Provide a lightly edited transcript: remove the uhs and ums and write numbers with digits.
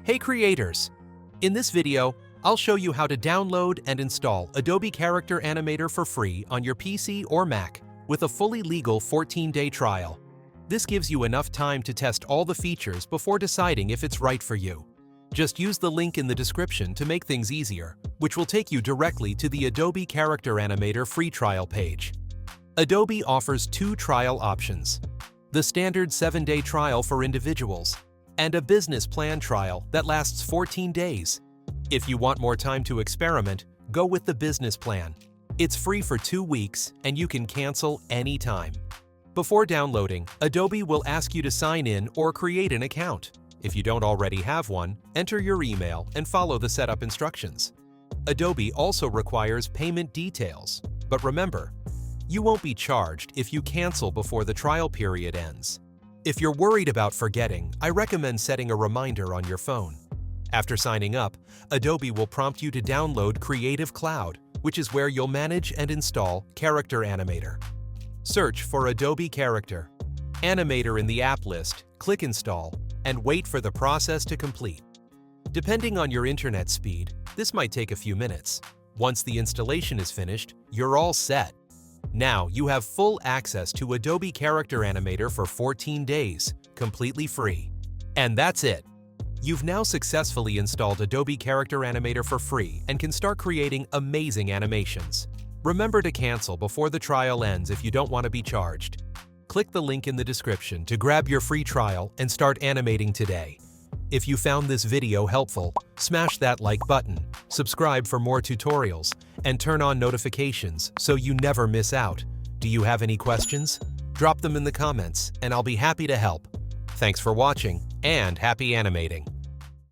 Hey creators! In this video, I'll show you how to download and install Adobe Character Animator for free on your PC or Mac with a fully legal 14-day trial. This gives you enough time to test all the features before deciding if it's right for you. Just use the link in the description to make things easier, which will take you directly to the Adobe Character Animator free trial page. Adobe offers two trial options: the standard 7-day trial for individuals and a business plan trial that lasts 14 days. If you want more time to experiment, go with the business plan. It's free for 2 weeks and you can cancel anytime. Before downloading, Adobe will ask you to sign in or create an account. If you don't already have one, enter your email and follow the setup instructions. Adobe also requires payment details, but remember, you won't be charged if you cancel before the trial period ends. If you're worried about forgetting, I recommend setting a reminder on your phone. After signing up, Adobe will prompt you to download Creative Cloud, which is where you'll manage and install Character Animator. Search for Adobe Character Animator in the app list, click Install, and wait for the process to complete. Depending on your internet speed, this might take a few minutes. Once the installation is finished, you're all set. Now you have full access to Adobe Character Animator for 14 days, completely free. And that's it. You've now successfully installed Adobe Character Animator for free and can start creating amazing animations. Remember to cancel before the trial ends if you don't want to be charged. Click the link in the description to grab your free trial and start animating today. If you found this video helpful, smash that like button, subscribe for more tutorials, and turn on notifications so you never miss out. Do you have any questions? Drop them in the comments and I'll be happy to help. Thanks for watching and happy animating!